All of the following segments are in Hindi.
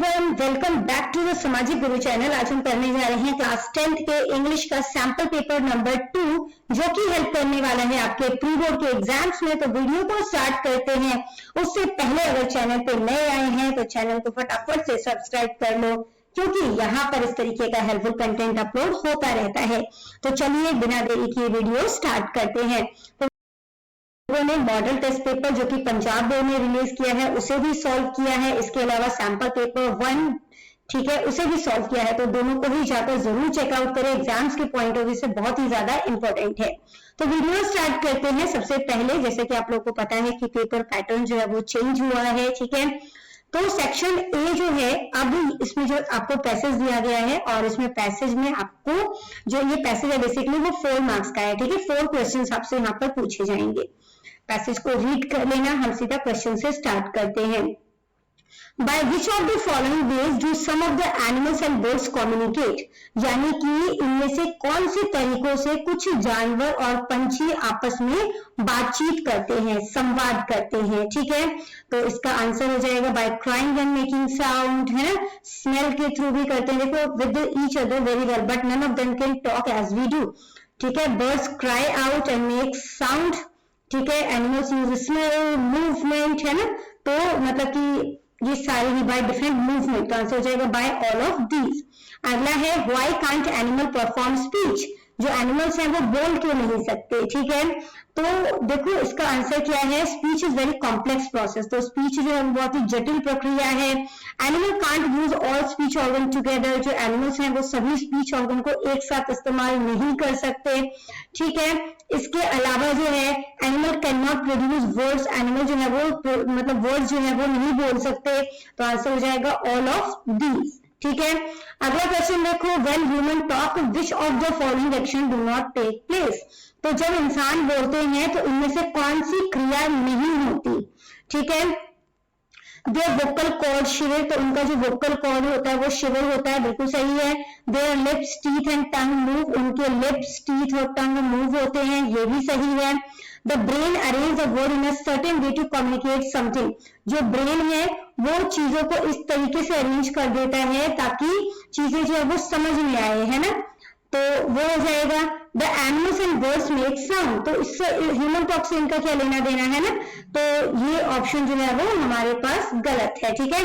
Everyone, welcome back to the सामाजिक गुरु चैनल। आज हम करने जा रहे हैं क्लास 10th के इंग्लिश का सैंपल पेपर नंबर 2, जो कि हेल्प करने वाला है आपके प्री बोर्ड के एग्जाम्स में। तो वीडियो को स्टार्ट करते हैं। उससे पहले अगर चैनल पे नए आए हैं तो चैनल को फटाफट से सब्सक्राइब कर लो, क्योंकि यहाँ पर इस तरीके का हेल्पफुल कंटेंट अपलोड होता रहता है। तो चलिए बिना देरी किए वीडियो स्टार्ट करते हैं। तो ने मॉडल टेस्ट पेपर जो कि पंजाब बोर्ड ने रिलीज किया है उसे भी सॉल्व किया है। इसके अलावा सैंपल पेपर 1, ठीक है, उसे भी सॉल्व किया है। तो दोनों को ही जाकर जरूर चेकआउट करें, एग्जाम्स के पॉइंट ऑफ व्यू से बहुत ही ज्यादा इंपॉर्टेंट है। तो वीडियो स्टार्ट करते हैं। सबसे पहले जैसे कि आप लोग को पता है कि पेपर पैटर्न जो है वो चेंज हुआ है, ठीक है। तो सेक्शन ए जो है, अब इसमें जो आपको पैसेज दिया गया है और इसमें पैसेज में आपको जो ये पैसेज है बेसिकली वो 4 मार्क्स का है, ठीक है। 4 क्वेश्चन आपसे यहाँ पर पूछे जाएंगे। पैसेज को रीड कर लेना। हम सीधा क्वेश्चन से स्टार्ट करते हैं। By which of the following ways do some of the animals and birds communicate? यानी कि इनमें से कौन से तरीकों से कुछ जानवर और पंछी आपस में बातचीत करते हैं, संवाद करते हैं, ठीक है। तो इसका आंसर हो जाएगा by crying and making sound, है, स्मेल के थ्रू भी करते हैं। देखो with each other very well, but none of them can talk as we do, ठीक है। Birds cry out and make sound, ठीक है। एनिमल्स यूज स्मेल, मूवमेंट, है ना। तो मतलब कि ये सारे ही बाय डिफरेंट मूवमेंट। तो आंसर हो जाएगा बाय ऑल ऑफ दीज। अगला है why can't animal perform speech? जो एनिमल्स हैं वो बोल क्यों नहीं सकते, ठीक है। तो देखो इसका आंसर क्या है, speech is very complex process. तो स्पीच जो है बहुत ही जटिल प्रक्रिया है। Animal can't use all speech organ together. जो एनिमल्स हैं वो सभी स्पीच ऑर्गन को एक साथ इस्तेमाल नहीं कर सकते, ठीक है। इसके अलावा जो है animal can not produce words. Animal जो है वो मतलब वर्ड्स जो है वो नहीं बोल सकते। तो आंसर हो जाएगा ऑल ऑफ दीज, ठीक है। अगला क्वेश्चन देखो, when human talk which of the following action do not take place? तो जब इंसान बोलते हैं तो इनमें से कौन सी क्रिया नहीं होती, ठीक है। देयर वोकल कॉर्ड शिवर, तो उनका जो वोकल कॉर्ड होता है वो शिवर होता है, बिल्कुल सही है। Their lips, teeth and tongue move, उनके लिप्स, टीथ और टंग मूव होते हैं, ये भी सही है। The brain arrange the word in a certain way to communicate something. जो ब्रेन है वो चीजों को इस तरीके से अरेंज कर देता है ताकि चीजें जो है वो समझ में आए, है ना। तो वो हो जाएगा the animals and birds make sound. तो इससे ह्यूमन टॉक से इनका क्या लेना देना है ना। तो ये ऑप्शन जो है वो हमारे पास गलत है, ठीक है।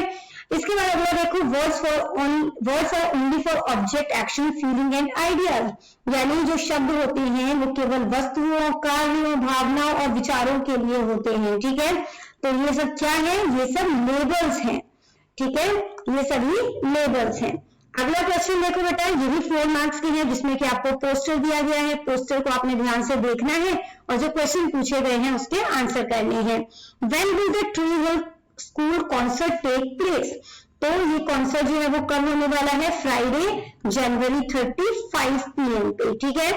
इसके बाद अगला देखो, words are only for object, action, feeling and ideas. यानी जो शब्द होते हैं वो केवल वस्तुओं, कार्यों, भावनाओं और विचारों के लिए होते हैं, ठीक है। तो ये सब क्या है, ये सब लेबल्स हैं, ठीक है। ये सभी लेबल्स हैं। अगला क्वेश्चन देखो बेटा, ये भी 4 मार्क्स के हैं, जिसमें कि आपको पोस्टर दिया गया है। पोस्टर को आपने ध्यान से देखना है और जो क्वेश्चन पूछे गए हैं उसके आंसर करने हैं। When will the true hill school concert take place? तो ये कॉन्सर्ट जो है वो कब होने वाला है, फ्राइडे जनवरी 30 5 PM पे, ठीक है।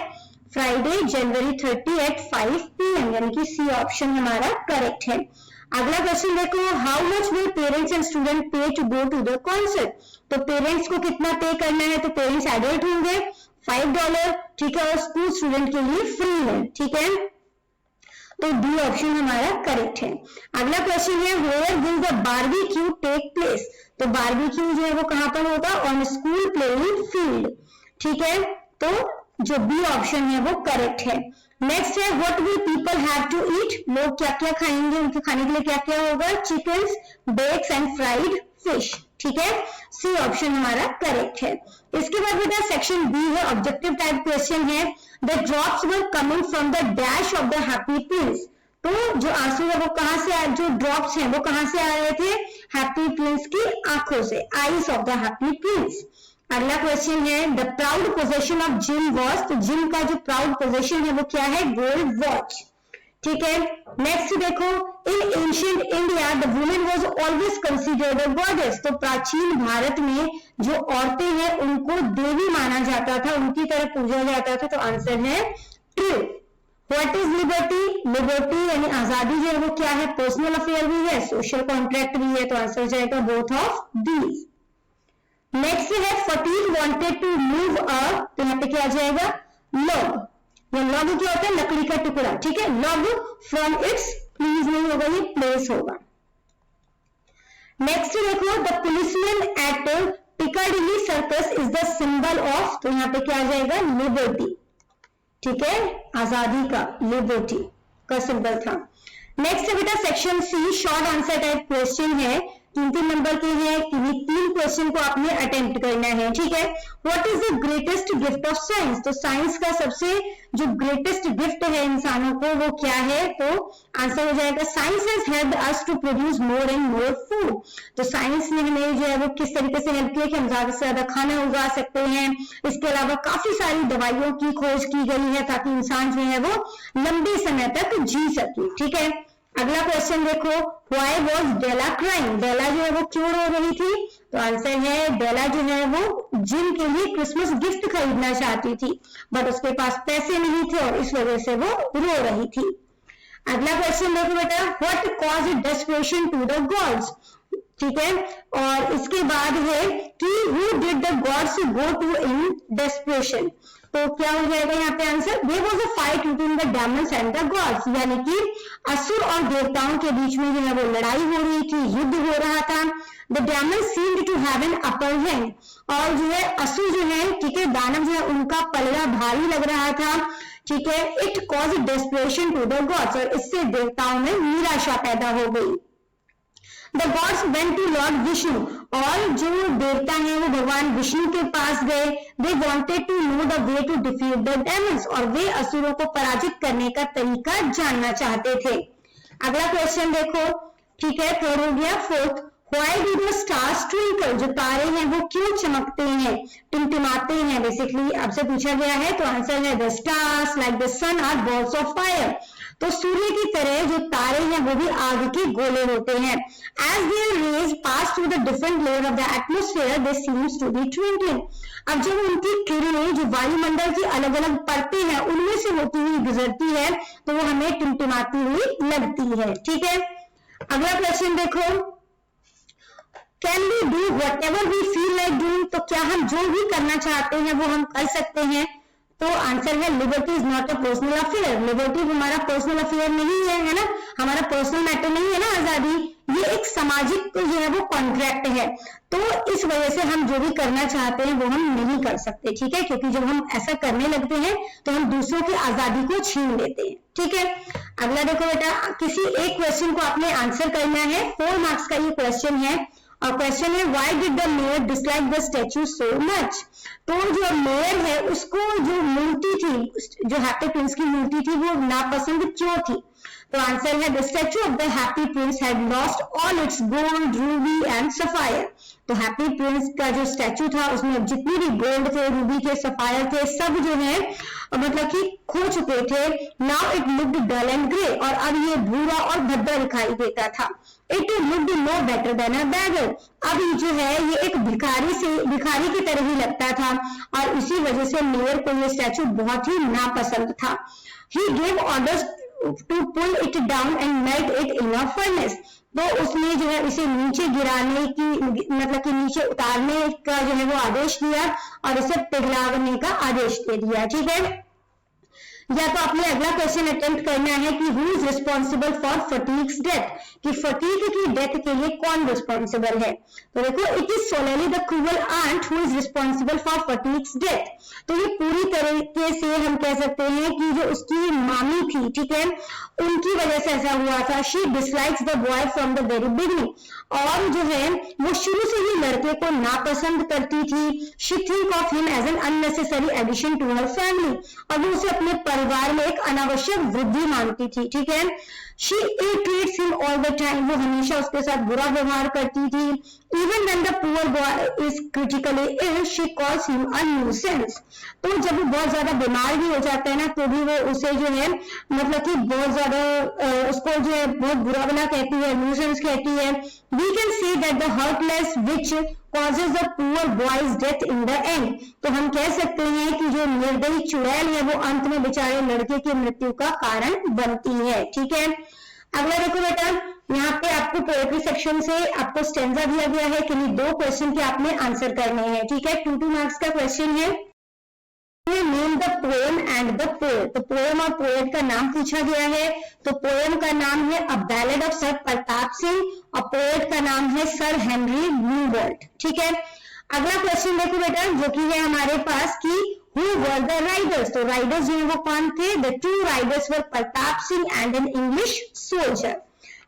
फ्राइडे जनवरी 30 at 5 PM, यानी कि सी ऑप्शन हमारा करेक्ट है। अगला क्वेश्चन देखो, how much will parents and student pay to go to the concert? तो पेरेंट्स को कितना पे करना है, तो पेरेंट्स एडल्ट होंगे, $5, ठीक है, और स्कूल स्टूडेंट के लिए फ्री है, ठीक है। तो डी ऑप्शन हमारा करेक्ट है। अगला क्वेश्चन है, where will the barbecue take place? तो बारबेक्यू जो है वो कहां पर होगा, ऑन स्कूल प्लेइंग फील्ड, ठीक है। तो जो बी ऑप्शन है वो करेक्ट है। नेक्स्ट है, what will people have to eat? लोग क्या क्या खाएंगे, उनके खाने के लिए क्या क्या होगा, chickens, bakes and fried fish, ठीक है। सी ऑप्शन हमारा करेक्ट है। इसके बाद बेटा सेक्शन बी है, ऑब्जेक्टिव टाइप क्वेश्चन है। The drops were coming from the dash of the happy Prince. तो जो आंसू है वो कहां से, जो ड्रॉप्स हैं वो कहां से आ रहे थे, हैप्पी प्रिंस की आंखों से, eyes of the happy Prince. अगला क्वेश्चन है, the proud possession of gym watch? तो जिम का जो प्राउड पोजेशन है वो क्या है, गोल्ड वॉच, ठीक है। नेक्स्ट देखो, इन ancient India the women was always considered a goddess. तो प्राचीन भारत में जो औरतें हैं उनको देवी माना जाता था, उनकी तरह पूजा जाता था। तो आंसर है true. What is liberty? Liberty यानी आजादी जो है वो क्या है, पर्सनल अफेयर भी है, सोशल कॉन्ट्रैक्ट भी है। तो आंसर हो जाएगा बोथ ऑफ दीज। नेक्स्ट है, fatigue wanted to move a, तो यहाँ पे क्या आ जाएगा, लॉग। ये लॉग क्या होता है, लकड़ी का टुकड़ा, ठीक है। लॉग फ्रॉम इट्स, प्लीज नहीं होगा, ये प्लेस होगा। नेक्स्ट देखो, the policeman at Piccadilly circus is the symbol of, तो यहाँ पे क्या आ जाएगा, लिबर्टी, ठीक है, आजादी का, लिबर्टी का सिंबल था। नेक्स्ट बेटा section C, short answer type question है, 3 नंबर के हैं, किन्हीं 3 क्वेश्चन को आपने अटेम्प्ट करना है, ठीक है। What is the greatest gift of science, तो साइंस का सबसे जो ग्रेटेस्ट गिफ्ट है इंसानों को वो क्या है, तो आंसर हो जाएगा science has helped us to produce more and more food, तो साइंस ने हमें जो है वो किस तरीके से हेल्प किया कि हम ज्यादा से ज्यादा खाना उगा सकते हैं। इसके अलावा काफी सारी दवाइयों की खोज की गई है ताकि इंसान जो है वो लंबे समय तक जी सके, ठीक है। अगला क्वेश्चन देखो, व्हाई वाज डेला क्राइंग, डेला जो है वो क्यों रो रही थी, तो आंसर है डेला जो है वो जिम के लिए क्रिसमस गिफ्ट खरीदना चाहती थी बट उसके पास पैसे नहीं थे और इस वजह से वो रो रही थी। अगला क्वेश्चन देखो बेटा, what caused desperation to the gods, ठीक है, और इसके बाद है कि who did the gods go to in desperation, तो क्या हो जाएगा यहाँ पे answer, there was a fight between the demons and the gods, यानी कि असुर और देवताओं के बीच में जो है वो लड़ाई हो रही थी, युद्ध हो रहा था। The demons seemed to have an upper hand, और जो है असुर जो है, ठीक है, दानव जो है उनका पलड़ा भारी लग रहा था, ठीक है। It cause desperation to the gods, और इससे देवताओं में निराशा पैदा हो गई। The gods went to lord Vishnu, और जो देवता हैं वो भगवान विष्णु के पास गए। They wanted to know the way to defeat the demons, और वे असुरों को पराजित करने का तरीका जानना चाहते थे। अगला क्वेश्चन देखो, ठीक है, थर्ड हो गया। Fourth, why do the stars twinkle, जो तारे हैं वो क्यों चमकते हैं, टिमटिमाते हैं, बेसिकली आपसे पूछा गया है, तो आंसर है the stars like the sun are balls of fire, तो सूर्य की तरह जो तारे हैं वो भी आग के गोले होते हैं। As their rays pass through the different layer of the atmosphere they seems to be twinkling, अब जब उनकी किरणें जो वायुमंडल की अलग अलग परतें हैं उनमें से होती हुई गुजरती है तो वो हमें टिमटिमाती हुई लगती है, ठीक है। अगला क्वेश्चन देखो, can we do whatever we feel like doing, तो क्या हम जो भी करना चाहते हैं वो हम कर सकते हैं, तो आंसर है liberty is not a personal affair, liberty हमारा पर्सनल अफेयर नहीं है ना, हमारा पर्सनल मैटर नहीं है ना आजादी, ये एक सामाजिक जो है वो कॉन्ट्रैक्ट है, तो इस वजह से हम जो भी करना चाहते हैं वो हम नहीं कर सकते, ठीक है, क्योंकि जब हम ऐसा करने लगते हैं तो हम दूसरों की आजादी को छीन लेते हैं, ठीक है। अगला देखो बेटा, किसी एक क्वेश्चन को आपने आंसर करना है, 4 मार्क्स का ये क्वेश्चन है, और क्वेश्चन है why did the mayor dislike the statue so much, तो जो मेयर है उसको जो मूर्ति थी, जो हैप्पी प्रिंस की मूर्ति थी वो नापसंद क्यों थी, तो आंसर है the statue of the happy Prince had lost all it's gold, Ruby and sapphire, तो हैप्पी प्रिंस का जो स्टैच्यू था उसमें जितने भी गोल्ड थे, रूबी थे, सफायर थे, सब जो है मतलब कि खो चुके थे। Now it looked dull and grey, और अब ये भूरा और भद्दा दिखाई देता था। It looked no better than a beggar, अब जो है ये एक भिखारी की तरह ही लगता था, और इसी वजह से मेयर को ये स्टैच्यू बहुत ही नापसंद था। He gave orders to pull it down and melt it in a furnace, तो उसने जो है इसे नीचे गिराने की मतलब कि नीचे उतारने का जो है वो आदेश दिया और इसे पिघलाने का आदेश दे दिया, ठीक है। या तो आपने अगला क्वेश्चन अटेम्प्ट करना है कि who is responsible for fatigue's death, कि फटीग की डेथ के लिए कौन रिस्पॉन्सिबल है, तो देखो it is solely the cruel ant who is responsible for fatigue's death, तो ये पूरी तरीके से हम कह सकते हैं कि जो उसकी मामी थी, ठीक है, उनकी वजह से ऐसा हुआ था। She dislikes the boy from the very beginning, और जो है वो शुरू से ही लड़के को नापसंद करती थी। She think of him as an unnecessary addition to her family, और वो उसे अपने परिवार में एक अनावश्यक वृद्धि मानती थी, ठीक है। She ill treats him all the time, वो हमेशा उसके साथ बुरा व्यवहार करती थी। Even when the poor boy is critically ill she calls him a nuisance, तो जब वो बहुत ज्यादा बीमार भी हो जाता है ना तो भी वो उसे जो है मतलब कि बहुत ज्यादा उसको जो है बहुत बुरा भला कहती है, न्यूसेंस कहती है। We can see that the heartless witch causes the poor boy's death in the end, तो हम कह सकते हैं कि जो निर्दयी चुड़ैल है वो अंत में बेचारे लड़के की मृत्यु का कारण बनती है, ठीक है। अगला देखो बेटा, यहाँ पे आपको पोएट्री सेक्शन से आपको स्टेंजा दिया गया है कि 2 क्वेश्चन के आपने आंसर करने हैं, ठीक है। 2 मार्क्स का क्वेश्चन है। Name the poem and the poet. तो पोएम और पोएट का नाम पूछा गया है। तो पोएम का नाम है a ballad of sir Pratap Singh और पोएट का नाम है सर हेनरी न्यूबोल्ट। ठीक है, अगला क्वेश्चन देखो बेटा, जो कि है हमारे पास कि हु वर द राइडर्स। तो राइडर्स जो है वो कौन थे? The two Riders were Pratap Singh and an English soldier.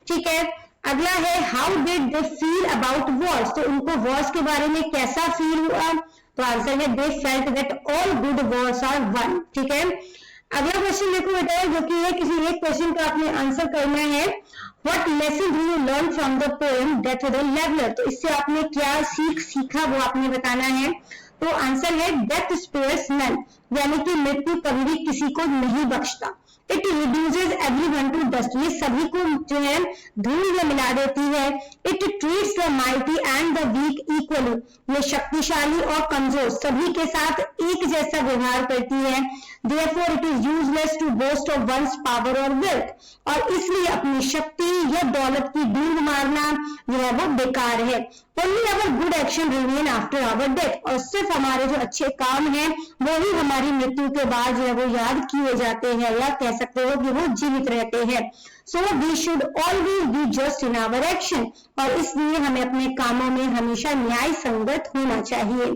ठीक है, अगला है how did they feel about Wars. तो उनको वॉर्स के बारे में कैसा फील हुआ? तो आंसर है they felt that all good wars are won. ठीक है, अगला क्वेश्चन देखो बेटा, जो कि है किसी एक क्वेश्चन का आपने आंसर करना है। What lesson do you learn from the poem death of the leveller. तो इससे आपने क्या सीखा वो आपने बताना है। तो आंसर है डेथ स्पेयर्स नन, यानी कि मृत्यु कभी भी किसी को नहीं बख्शता। It reduces everyone to dust, ये सभी को जो है धूल में मिला देती है। It treats the mighty and the weak equally, ये शक्तिशाली और कमजोर सभी के साथ एक जैसा व्यवहार करती है। Therefore it is useless to boast of one's power or wealth, और इसलिए अपनी शक्ति या दौलत की डींग मारना जो है वो बेकार है। Only our good action remain after our death, और सिर्फ हमारे जो अच्छे काम हैं वो ही हमारी मृत्यु के बाद जो है वो याद किए जाते हैं, या कह सकते हो कि वो जीवित रहते हैं। So we should always be just in our action, और इसलिए हमें अपने कामों में हमेशा न्याय संगत होना चाहिए।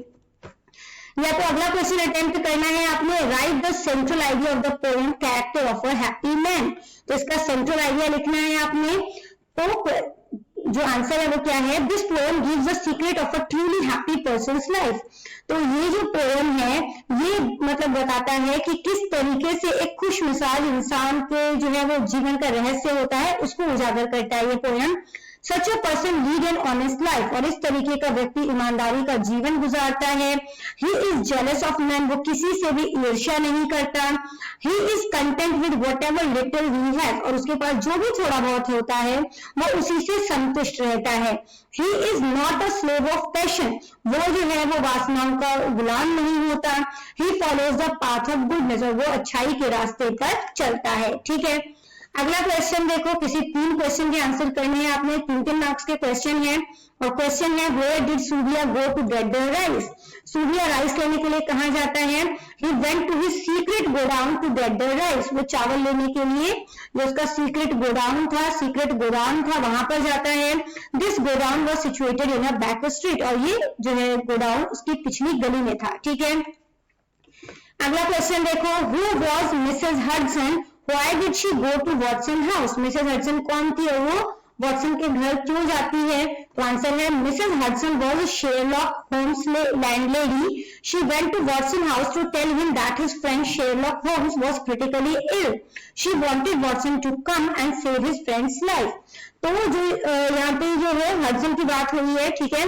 या तो अगला क्वेश्चन अटेम्प्ट करना है आपने, right the central idea of the poem character of a happy man. तो इसका सेंट्रल आइडिया लिखना है आपने। तो जो आंसर है वो क्या है? This poem gives the secret of a truly happy persons life. तो ये जो पोएम है ये मतलब बताता है कि किस तरीके से एक खुशमिजाज इंसान के जो है वो जीवन का रहस्य होता है उसको उजागर करता है ये poem. Such a person lead an honest life, और इस तरीके का व्यक्ति ईमानदारी का जीवन गुजारता है। He is jealous of man, वो किसी से भी ईर्ष्या नहीं करता। He is content with what ever little he has, और उसके पास जो भी थोड़ा बहुत होता है वो उसी से संतुष्ट रहता है। He is not a slave of passion, वो जो है वो वासनाओं का गुलाम नहीं होता। He follows the path of goodness, और वो अच्छाई के रास्ते पर चलता है। ठीक है, अगला क्वेश्चन देखो, किसी 3 क्वेश्चन के आंसर करने हैं आपने। 3 मार्क्स के क्वेश्चन है, और क्वेश्चन है where did Surya go to get the rice. Surya rice लेने के लिए कहाँ जाता है? He went to his secret godown to get the rice, वो चावल लेने के लिए जो उसका सीक्रेट गोडाउन था वहां पर जाता है। This godown was situated in a back street, और ये जो है गोडाउन उसकी पिछली गली में था। ठीक है, अगला क्वेश्चन देखो, who was Mrs Hudson, Why did she go to Watson house? Mrs Hudson कौन थी और वो वॉटसन के घर क्यों जाती है? तो आंसर है Mrs Hudson was Sherlock Holmes landlady. She went to Watson house to tell him that his friend Sherlock Holmes was critically ill. She wanted Watson to come and save his friend's life. तो जो यहाँ पे जो है हडसन की बात हुई है, ठीक है।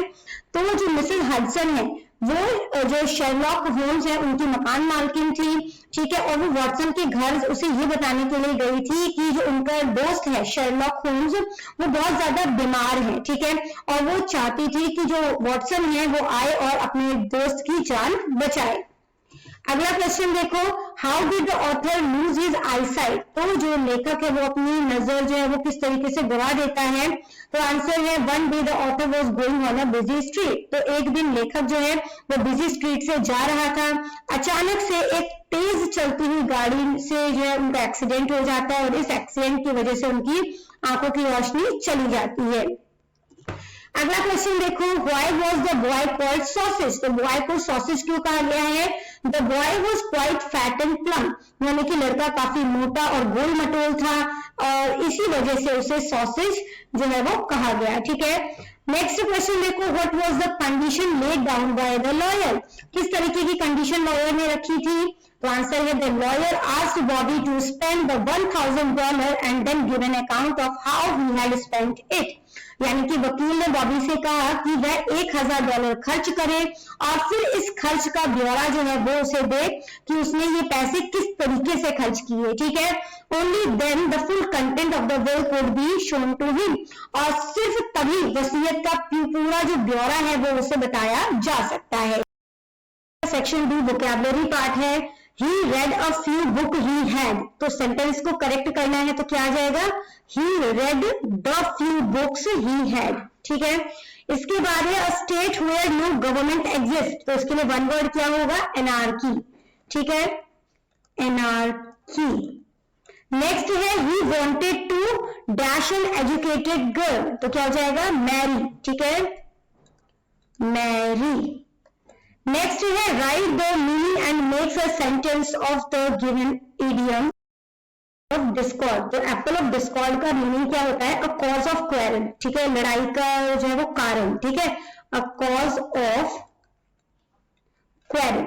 तो जो मिसेज हडसन है वो जो शेरलॉक होम्स है उनकी मकान मालकिन थी, ठीक है। और वो वॉटसन के घर उसे ये बताने के लिए गई थी कि जो उनका दोस्त है शेरलॉक होम्स वो बहुत ज्यादा बीमार है, ठीक है। और वो चाहती थी कि जो वॉटसन है वो आए और अपने दोस्त की जान बचाए। अगला क्वेश्चन देखो, how did the author lose his eyesight. तो जो लेखक है वो अपनी नजर जो है वो किस तरीके से गवा देता है? तो आंसर है one day the author was going on a busy street. तो एक दिन लेखक जो है वो बिजी स्ट्रीट से जा रहा था, अचानक से एक तेज चलती हुई गाड़ी से जो है उनका एक्सीडेंट हो जाता है और इस एक्सीडेंट की वजह से उनकी आंखों की रोशनी चली जाती है। अगला क्वेश्चन देखो, why was the boy called sausage. तो बॉय को सॉसेज क्यों कहा गया है? The boy was quite fat and plum, यानी कि लड़का काफी मोटा और गोल मटोल था और इसी वजह से उसे सॉसेज जो है वो कहा गया, ठीक है। नेक्स्ट क्वेश्चन देखो, what was the condition laid down by the lawyer. किस तरीके की कंडीशन लॉयर ने रखी थी? तो आंसर है the lawyer asked Bobby to spend the $1000 and then give an account of how he had spent it. यानी कि वकील ने बॉबी से कहा कि वह $1000 खर्च करे और फिर इस खर्च का ब्यौरा जो है वो उसे दे कि उसने ये पैसे किस तरीके से खर्च किए, ठीक है। Only then the full content of the will could be shown to him. और सिर्फ तभी वसीयत का पूरा जो ब्यौरा है वो उसे बताया जा सकता है। सेक्शन 2 वोकैबुलरी पार्ट है। He read a few book he had। तो सेंटेंस को करेक्ट करना है तो क्या आ जाएगा? He read the few books he had, ठीक है। इसके बाद है a state where no government exists। तो इसके लिए वन वर्ड क्या होगा? Anarchy। ठीक है, एनार्की। नेक्स्ट है he wanted to dash an educated girl, तो क्या हो जाएगा मैरी, ठीक है, मैरी। नेक्स्ट है write the meaning and makes a sentence of the given idiom of discord. तो एप्पल ऑफ डिस्कॉर्ड का मीनिंग क्या होता है, अ कॉज ऑफ क्वेरल, ठीक है, लड़ाई का जो है वो कारण, ठीक है, अ कॉज ऑफ क्वेरल,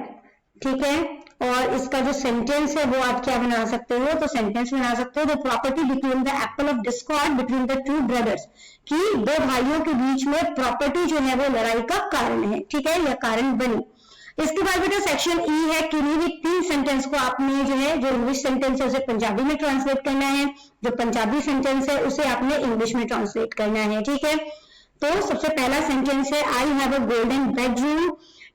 ठीक है। और इसका जो सेंटेंस है वो आप क्या बना सकते हो, तो सेंटेंस बना सकते हो the property between the Apple of Discord between the two brothers, कि दो भाइयों के बीच में प्रॉपर्टी जो है वो लड़ाई का कारण है, ठीक है, या कारण बनी। इसके बाद बेटा सेक्शन ई है, किन्हीं भी 3 सेंटेंस को आपने जो है, जो इंग्लिश सेंटेंस है उसे पंजाबी में ट्रांसलेट करना है, जो पंजाबी सेंटेंस है उसे आपने इंग्लिश में ट्रांसलेट करना है, ठीक है। तो सबसे पहला सेंटेंस है I have a golden bedroom,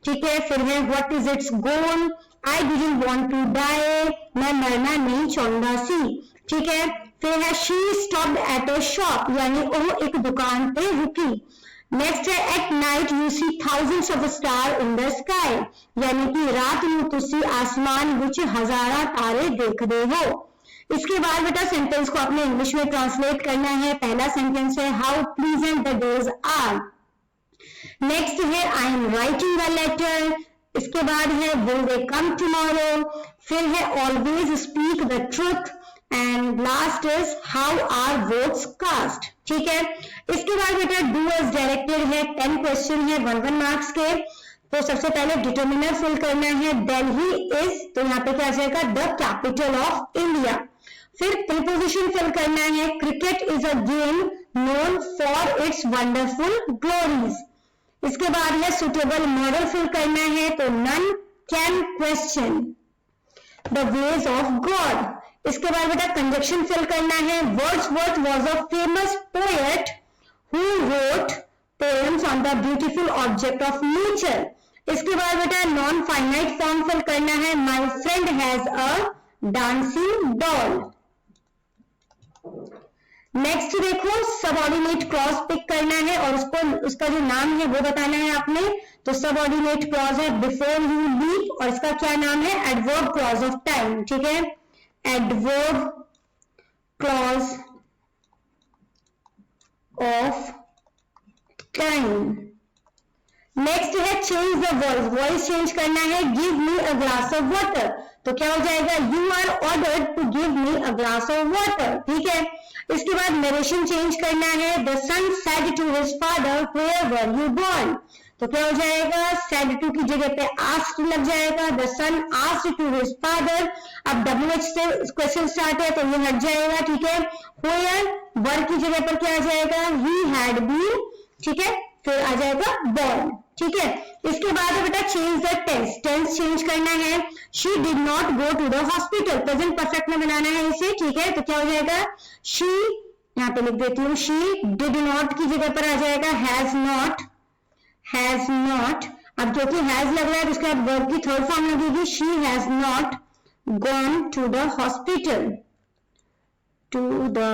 ठीक है। फिर है what is its goal, I didn't want to die, मैं मरना नहीं चाहता सी, ठीक है। फिर है she stopped at a shop, यानी वो एक दुकान पे रुकी। नेक्स्ट है at night you see thousands of star in the sky, यानी कि रात में तुसी आसमान विच हजारा तारे देखते हो। इसके बाद बेटा सेंटेंस को आपने इंग्लिश में ट्रांसलेट करना है। पहला सेंटेंस है how pleasant the days are. Next है I am writing a letter. इसके बाद है विल दे कम टुमारो। फिर है always speak the truth and last is how are votes cast, ठीक है। इसके बाद बेटा डू एज डायरेक्टेड है, 10 क्वेश्चन है 1 मार्क्स के। तो सबसे पहले डिटर्मिनर फिल करना है, दिल्ली इज, तो यहाँ पे क्या आ जाएगा द कैपिटल ऑफ इंडिया। फिर प्रीपोजिशन फिल करना है, cricket is a game known for its wonderful glories. इसके बाद है सुटेबल मॉडल फिल करना है, तो none can question the ways of God. इसके बाद बेटा कंजक्शन फिल करना है, Wordsworth was a famous poet who wrote poems on the beautiful object of nature. इसके बाद बेटा नॉन फाइनाइट फॉर्म फिल करना है, my friend has a dancing doll. Next देखो सबऑर्डिनेट क्लॉज पिक करना है और उसका जो नाम है वो बताना है आपने। तो सबऑर्डिनेट क्लॉज है बिफोर यू लीव, और इसका क्या नाम है एडवर्ब क्लॉज ऑफ टाइम, ठीक है, adverb clause of time. Next है change the voice, voice change करना है, give me a glass of water. तो क्या हो जाएगा you are ordered to give me a glass of water, ठीक है। इसके बाद नरेशन चेंज करना है, the son said to his father where were you born. तो क्या हो जाएगा सेड टू की जगह पे आस्क्ड लग जाएगा, the son asked to his father. अब WH से क्वेश्चन स्टार्ट है तो ये हट जाएगा, ठीक है। वेयर वर की जगह पर क्या आ जाएगा ही हैड बीन, ठीक है, फिर आ जाएगा बोर्न, ठीक है। इसके बाद बेटा change the tense, tense change करना है, she did not go to the hospital, present perfect में बनाना है इसे, ठीक है। तो क्या हो जाएगा शी, यहां पे लिख देती हूँ, शी डिड नॉट की जगह पर आ जाएगा हैज नॉट, हैज नॉट। अब क्योंकि हैज लग रहा है तो उसके बाद वर्ब की थर्ड फॉर्म लगेगी, she has not gone to the hospital, to the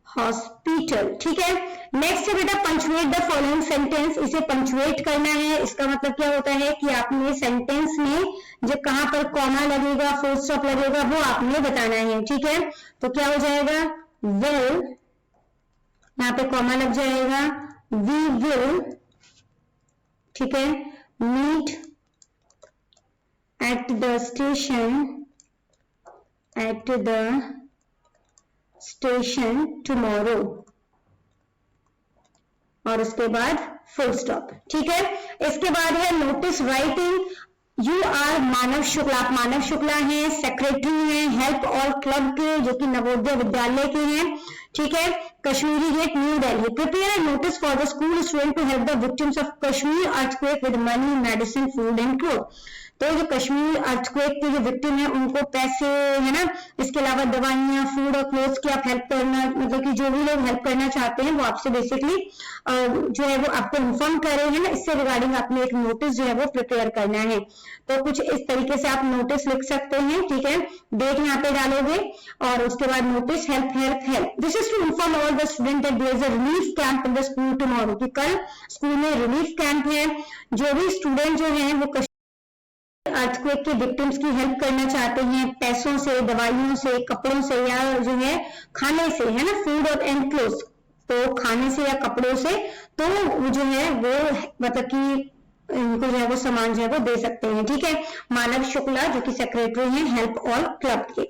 hospital, ठीक है। नेक्स्ट है बेटा पंचुएट द फॉलोइंग सेंटेंस, इसे पंचुएट करना है। इसका मतलब क्या होता है कि आपने सेंटेंस में जो कहां पर कॉमा लगेगा, फुल स्टॉप लगेगा, वो आपने बताना है, ठीक है। तो क्या हो जाएगा विल, यहाँ पे कॉमा लग जाएगा, वी विल, ठीक है, meet at the station, at the station tomorrow, और उसके बाद फुल स्टॉप, ठीक है। इसके बाद है नोटिस राइटिंग, यू आर मानव शुक्ला, आप मानव शुक्ला हैं, सेक्रेटरी हैं हेल्प ऑल क्लब के, जो कि नवोदय विद्यालय के हैं, ठीक है, Kashmiri Gate New Delhi. Prepare a notice for the school student to help the victims of Kashmir earthquake with money medicine food and cloth. तो जो कश्मीर अर्थक्वेक के जो विक्टिम है उनको पैसे, है ना, इसके अलावा दवाइयां, फूड और क्लोथ्स की आप हेल्प करना, मतलब कि जो भी लोग हेल्प करना चाहते हैं वो आपसे बेसिकली जो है वो आपको इन्फॉर्म कर रहे हैं ना, इससे रिगार्डिंग आपने एक नोटिस जो है वो प्रिपेयर करना है। तो कुछ इस तरीके से आप नोटिस लिख सकते हैं, ठीक है। डेट यहाँ पे डालोगे और उसके बाद notice help help help, this is to inform all the student that there is a relief camp in the school tomorrow, कि कल स्कूल में रिलीफ कैंप है। जो भी स्टूडेंट जो है वो अर्थक्वेक के विक्टिम्स की हेल्प करना चाहते हैं, पैसों से, दवाइयों से, कपड़ों से, या जो है खाने से, है ना, फूड और एंड क्लोथ, तो खाने से या कपड़ों से, तो जो है वो मतलब कि इनको जो है वो सामान जो है वो दे सकते हैं। ठीक है, मानव शुक्ला जो कि सेक्रेटरी हैं हेल्प ऑल क्लब के।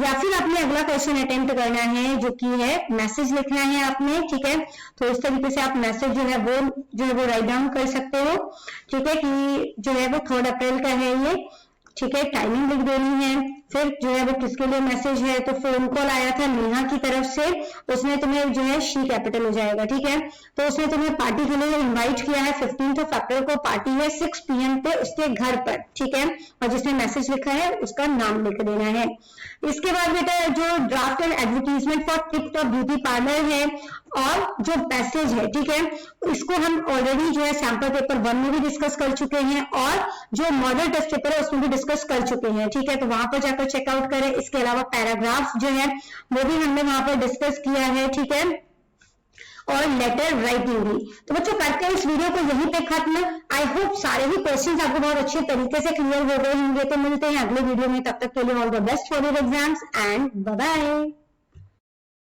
या फिर आपने अगला क्वेश्चन अटेम्प्ट करना है जो कि है मैसेज लिखना है आपने। ठीक है, तो इस तरीके से आप मैसेज जो है वो राइट डाउन कर सकते हो। ठीक है, कि जो है वो 3 अप्रैल का है ये। ठीक है, टाइमिंग लिख देनी है। फिर जो है वो किसके लिए मैसेज है, तो फोन कॉल आया था नेहा की तरफ से, उसने तुम्हें जो है शी कैपिटल हो जाएगा। ठीक है, तो उसने तुम्हें पार्टी के लिए इनवाइट किया है। 15 अप्रैल को पार्टी है 6 PM पे उसके घर पर। ठीक है, और जिसने मैसेज लिखा है उसका नाम लिख देना है। इसके बाद बेटा जो draft and advertisement for tip top beauty parlour है और जो पैसेज है, ठीक है, इसको हम ऑलरेडी जो है सैंपल पेपर 1 में भी डिस्कस कर चुके हैं और जो मॉडल टेस्ट पेपर है उसमें भी डिस्कस कर चुके हैं। ठीक है, तो वहां पर जाकर चेकआउट करें। इसके अलावा पैराग्राफ जो है वो भी हमने वहां पर डिस्कस किया है। ठीक है, और लेटर राइटिंग भी। तो बच्चों करते हैं इस वीडियो को यहीं पे खत्म। आई होप सारे ही क्वेश्चंस आपको बहुत अच्छे तरीके से क्लियर हो गए होंगे। तो मिलते हैं अगले वीडियो में, तब तक के लिए all the best for your exams and bye bye.